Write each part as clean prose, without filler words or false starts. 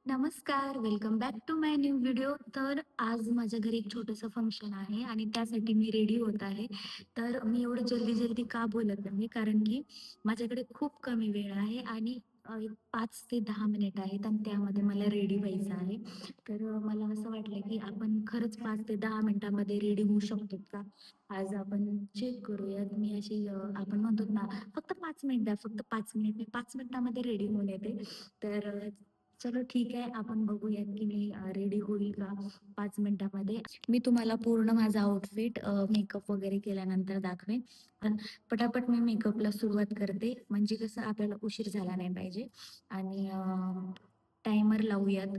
नमस्कार, welcome back to my new video. तर आज माझ्या घरी एक छोटंसं फंक्शन आहे आणि त्यासाठी मी रेडी होत आहे. तर मी एवढं जल्दी-जल्दी का बोलत आहे, कारण की माझ्याकडे खूप कमी वेळ आहे आणि एक 5 ते 10 मिनिट आहेत आणि त्यामध्ये मला रेडी व्हायचं आहे. तर मला असं वाटलं, की आपण खरंच 5 ते 10 मिनिटामध्ये रेडी होऊ शकतो का? आज आपण चेक करूयात. मी अशी आपण म्हणतो ना, फक्त 5 मिनिट द्या, फक्त 5 मिनिट. मी 5 मिनिटामध्ये रेडी होऊन येते. तर चलो ठीक आहे, आपण बघूयात की मी रेडी होईल का 5 मिनिटामध्ये. मी तुम्हाला पूर्ण माझा आउटफिट मेकअप वगैरे केल्यानंतर दाखवेन. पण पटापट मी मेकअपला सुरुवात करते, म्हणजे कसं आपल्याला उशीर झाला नाही पाहिजे. आणि टायमर लावूयात.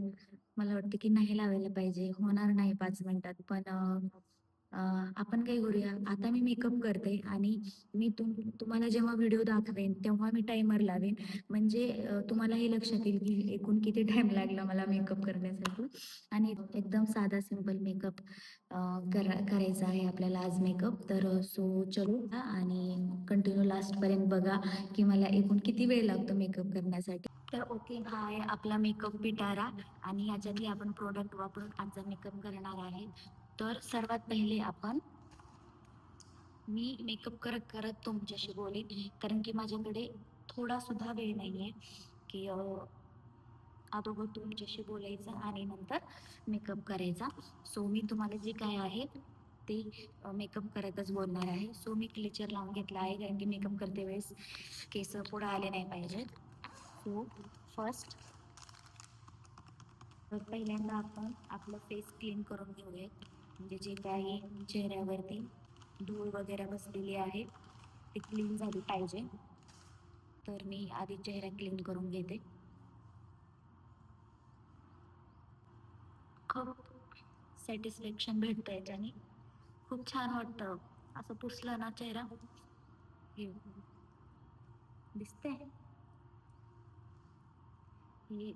मला वाटतं की नाही लावायला पाहिजे, होणार नाही 5 मिनिटात. पण अ, आपण काय करूया, आता मी मेकअप करते आणि मी तुम्हाला जेव्हा व्हिडिओ दाखवेन, तेव्हा मी टायमर लावेन. म्हणजे तुम्हाला हे लक्षात येईल की एकूण किती टाईम लागला मला मेकअप करण्यासाठी. आणि एकदम साधा सिंपल मेकअप करायचा आहे आपल्याला आज मेकअप. तर सो चलो आणि कंटिन्यू लास्टपर्यंत बघा की मला एकूण किती वेळ लागतो मेकअप करण्यासाठी. तर ओके, हा आहे आपला मेकअप पिटारा आणि याच्यातले आपण प्रोडक्ट वापरून आजचा मेकअप करणार आहे. तर सर्वात पहिले मी मेकअप करत करत तुमच्याशी बोलेन, कारण की माझ्याकडे थोडा सुद्धा वेळ नाहीये की अगोदर तुमच्याशी बोलायचं आणि नंतर मेकअप करायचा. सो मी तुम्हाला जे काय आहे ते मेकअप करतच बोलणार आहे. सो मी क्लेचर लावून घेतला आहे, कारण की मेकअप करते वेळेस केस पुढे आले नाही पाहिजेत. सो फर्स्ट, तर पहिल्यांदा आपण आपलं फेस क्लीन करून घेऊयात. म्हणजे जे काही चेहऱ्यावरती धूळ वगैरे बसलेली आहे ती क्लीन झाली पाहिजे. तर मी आधी चेहरा क्लीन करून घेते. खूप सॅटिस्फॅक्शन भेटतं याच्याने. खूप छान वाटतं असं पुसलं ना चेहरा. हे दिसते, हे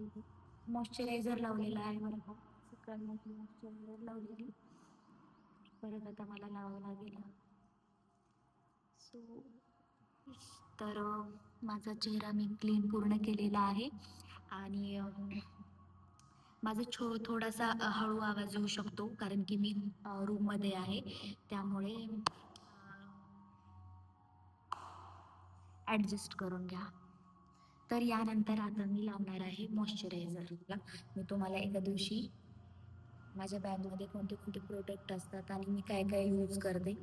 मॉइश्चरायझर लावलेला आहे बरं का. सकाळी मॉइश्चरायझर लावलेली, परत आता मला लावावं लागेल. सो तर माझा चेहरा मी क्लीन पूर्ण केलेला आहे. आणि माझा थोडासा हळू आवाज येऊ शकतो, कारण की मी रूममध्ये आहे, त्यामुळे ॲडजस्ट करून घ्या. तर यानंतर आता मी लावणार आहे मॉइश्चरायझर. मी तुम्हाला एका दिवशी माझ्या बॅगमध्ये कोणते कोणते प्रोडक्ट असतात आणि मी काय काय यूज करते,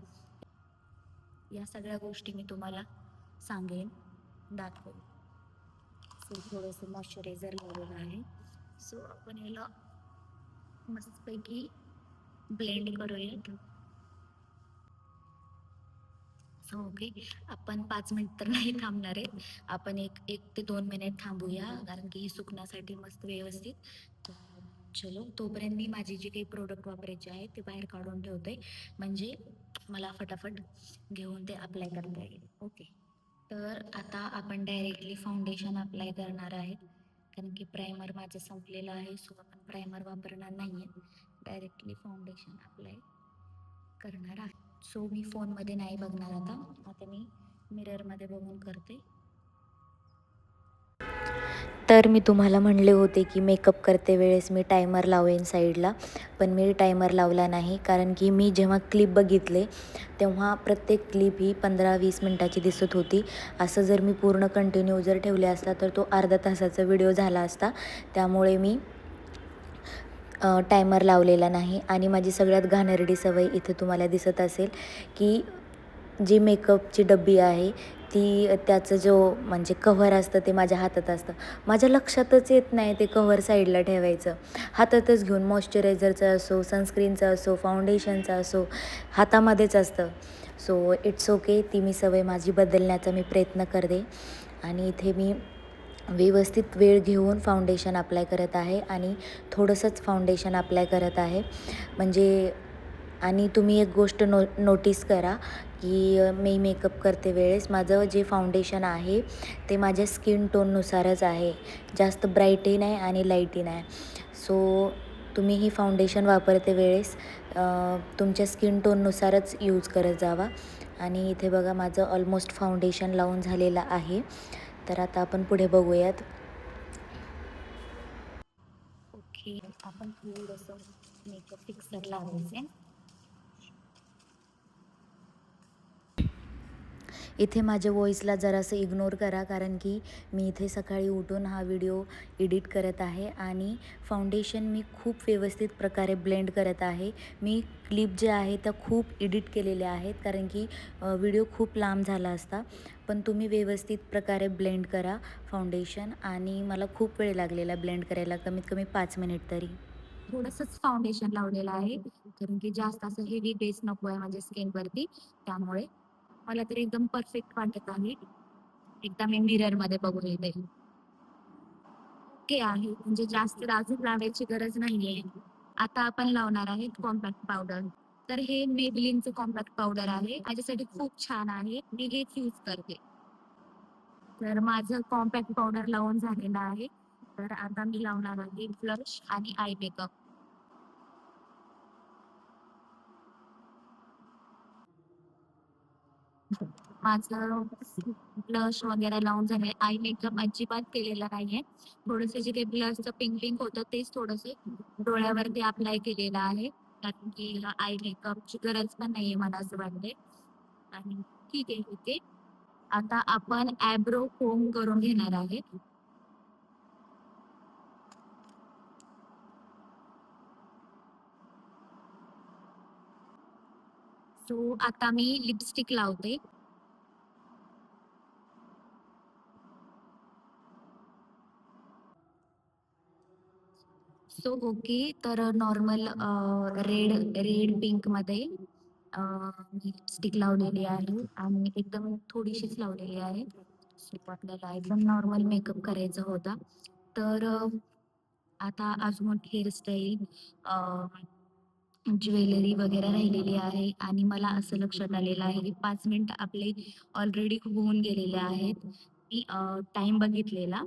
या सगळ्या गोष्टी मी तुम्हाला सांगेन, दाखवेन. सो थोडंसं मॉइश्चरायझर लावलेलं आहे. सो आपण याला मस्तपैकी ब्लेंड करूयात. सो ओके, आपण 5 मिनिट तर नाही थांबणार आहे. आपण एक 1 ते 2 मिनिट थांबूया, कारण की हे सुकण्यासाठी मस्त व्यवस्थित. तर चलो, तोपर्यंत मी माझी जी काही प्रोडक्ट वापरायचे आहे ते बाहेर काढून ठेवते, म्हणजे मला फटाफट घेऊन ते अप्लाय करता येईल. ओके, तर आता आपण डायरेक्टली फाउंडेशन अप्लाय करणार आहे, कारण की प्रायमर माझं संपलेलं आहे. सो आपण प्रायमर वापरणार नाही आहे, डायरेक्टली फाउंडेशन अप्लाय करणार आहे. सो मी फोनमध्ये नाही बघणार आता, आता मी मिररमध्ये बघून करते. तर मी तुम्हाला म्हणले होते की मेकअप करते वेळेस मी टायमर लावेन साईडला, पण मी टायमर लावला नाही, कारण की मी जेव्हा क्लिप बघितले तेव्हा प्रत्येक क्लिप ही 15-20 मिनटाची दिसत होती. असं जर मी पूर्ण कंटिन्यू जर ठेवले असता तर तो अर्धा तासाचा व्हिडिओ झाला असता. त्यामुळे मी टायमर लावलेला नाही. आणि माझी सगळ्यात घाणेरडी सवय इथे तुम्हाला दिसत असेल की जी मेकअपची डब्बी आहे ती त्याचं जो म्हणजे कव्हर असतं ते माझ्या हातात असतं. माझ्या लक्षातच येत नाही ते कव्हर साईडला ठेवायचं. हातातच घेऊन मॉइश्चरायझरचं असो, सनस्क्रीनचं असो, फाउंडेशनचं असो, हातामध्येच असतं. सो इट्स ओके, ती मी सवय माझी बदलण्याचा मी प्रयत्न करते. आणि इथे मी व्यवस्थित वेळ घेऊन फाउंडेशन अप्लाय करत आहे आणि थोडंसंच फाउंडेशन अप्लाय करत आहे. म्हणजे आणि तुम्ही एक गोष्ट नोटीस करा की मी मेकअप करते वेळेस माझं जे फाउंडेशन आहे ते माझ्या स्किन टोननुसारच आहे. जास्त ब्राईटही नाही आणि लाईटही नाही. सो तुम्ही ही फाउंडेशन वापरते वेळेस तुमच्या स्किन टोननुसारच यूज करत जावा. आणि इथे बघा माझं ऑलमोस्ट फाउंडेशन लावून झालेलं आहे. तर आता आपण पुढे बघूयात. हे आपण थोडंसं मेकअप फिक्सर लावायचे. इथे माझ्या व्हॉईसला जरासं इग्नोर करा, कारण की मी इथे सकाळी उठून हा व्हिडिओ एडिट करत आहे आणि फाउंडेशन मी खूप व्यवस्थित प्रकारे ब्लेंड करत आहे. मी क्लिप जे आहे त्या खूप एडिट केलेल्या आहेत, कारण की व्हिडिओ खूप लांब झाला असता. पण तुम्ही व्यवस्थित प्रकारे ब्लेंड करा फाउंडेशन, आणि मला खूप वेळ लागलेला ब्लेंड करायला, कमीत कमी 5 मिनिट तरी. थोडंसंच फाउंडेशन लावलेलं आहे, कारण की जास्त असं हेवी बेस नको आहे माझ्या स्किनवरती. त्यामुळे मला तर एकदम परफेक्ट वाटत आहे. एकदा मी मिररमध्ये बघून येते. ओके आहे, म्हणजे जास्त अजून लावायची गरज नाहीये. आता आपण लावणार आहे कॉम्पॅक्ट पावडर. तर हे मेबलिनचं कॉम्पॅक्ट पावडर आहे. माझ्यासाठी खूप छान आहे. मी हेच यूज करते. तर माझं कॉम्पॅक्ट पावडर लावून झालेलं आहे. तर आता मी लावणार आहे ब्लश आणि आय मेकअप. माझं ब्लश वगैरे लावून झाले. आय मेकअप अजिबात केलेला नाहीये. थोडंसं जे काही ब्लशचं पिंक पिंक होतं तेच थोडंसं डोळ्यावरती अप्लाय केलेलं आहे. कारण की आय मेकअपची गरज पण नाहीये मला असं वाटते. आणि ठीक आहे, ठीक आहे. आता आपण आयब्रो कोम्ब करून घेणार आहे. सो आता मी लिपस्टिक लावते. So okay. तर नॉर्मल रेड रेड पिंकमध्ये मी लिपस्टिक लावलेली आहे आणि एकदम थोडीशीच लावलेली आहे. सो आपल्याला एकदम नॉर्मल मेकअप करायचा होता. तर आता अजून हेअरस्टाईल, ज्वेलरी वगैरे राहिलेली आहे आणि मला असं लक्षात आलेलं आहे की 5 मिनिट आपले ऑलरेडी होऊन गेलेले आहेत. मी टाईम बघितलेला.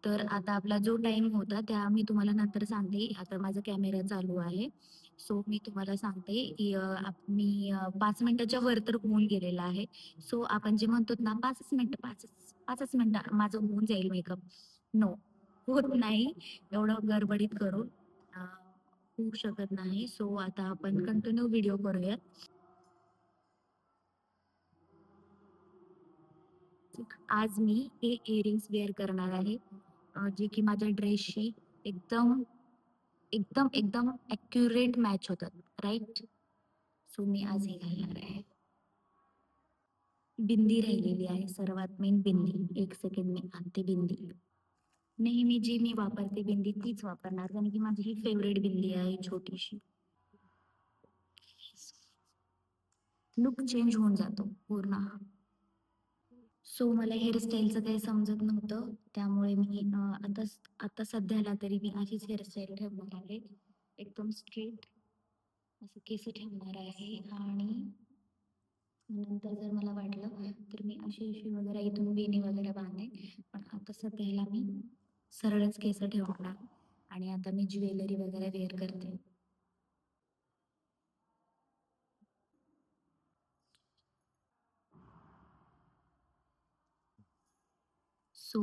तर आता आपला जो टाईम होता त्या मी तुम्हाला नंतर सांगते. आता माझा कॅमेरा चालू आहे. सो मी तुम्हाला सांगते की मी 5 मिनिटाच्या वर तर होऊन गेलेला आहे. सो आपण जे म्हणतो ना 5च मिनिटं, 5च मिनिटं माझं होऊन जाईल मेकअप. नो, होत नाही एवढं गडबडीत करून. होऊ शकत नाही. सो आता आपण कंटिन्यू व्हिडिओ करूयात. आज मी हे इयरिंग्स वेअर करणार आहे, जे की माझ्या ड्रेसशी एकदम, एकदम, एकदम ॲक्युरेट मॅच होतात, राइट? सो मी आज हे घालणार आहे. बिंदी राहिलेली आहे, सर्वात मेन बिंदी. 1 सेकंड मी आणते बिंदी. नेहमी जी मी वापरते बिंदी तीच वापरणार, कारण की माझी ही फेव्हरेट बिंदी आहे छोटीशी. लुक चेंज होऊन जातो पूर्ण. सो मला हेअरस्टाईलचं काही समजत नव्हतं. त्यामुळे मी आता आता सध्याला तरी मी अशीच हेअरस्टाईल ठेवणार आहे. एकदम स्ट्रेट असे केस ठेवणार आहे आणि नंतर जर मला वाटलं तर मी अशी वगैरे इथून वेणी वगैरे बांधेन. पण आता सध्याला मी सरळच केस ठेवणार आणि आता मी ज्वेलरी वगैरे वेअर करते. सो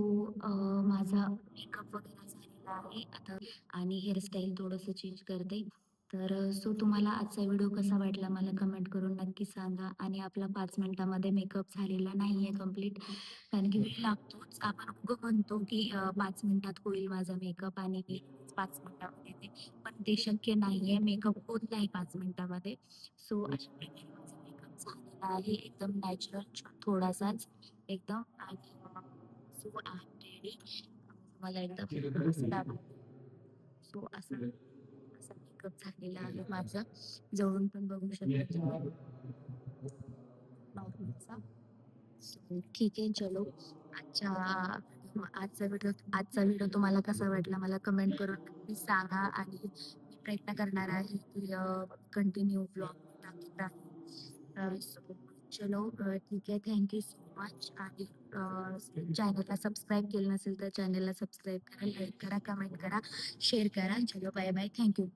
माझा मेकअप वगैरे झालेला आहे आता आणि हेअरस्टाईल थोडंसं चेंज करते. तर सो तुम्हाला आजचा व्हिडिओ कसा वाटला मला कमेंट करून नक्की सांगा. आणि आपला 5 मिनिटामध्ये मेकअप झालेला नाहीये कंप्लीट, कारण की वेळ लागतोच. आपण उगं म्हणतो की 5 मिनिटात होईल माझा मेकअप आणि मी 5 मिनिटामध्ये येते. पण ते शक्य नाहीये. मेकअप होत नाही 5 मिनिटामध्ये. सो अशा प्रकारे माझा मेकअप झालेला आहे. एकदम नॅचरल थोडासाच एकदम. आणि सो आय एम रेडी. मला एकदम असं दाखवते. सो असं असा मेकअप झालेला आहे माझा. जवळून पण बघू शकता तुम्ही नॉर्मलचा. सो ठीक आहे, चलो. आजच्या आजचा व्हिडिओ तुम्हाला कसा वाटला मला कमेंट करून नक्की सांगा. आणि मी प्रयत्न करणार आहे की कंटिन्यू व्लॉग टाकत राहील. सो चलो, ठीक आहे. Thank you so much. आणि चॅनलला सबस्क्राईब केलं नसेल तर चॅनलला सबस्क्राईब करा, लाईक करा, कमेंट करा, शेअर करा. चलो, बाय बाय. Thank you.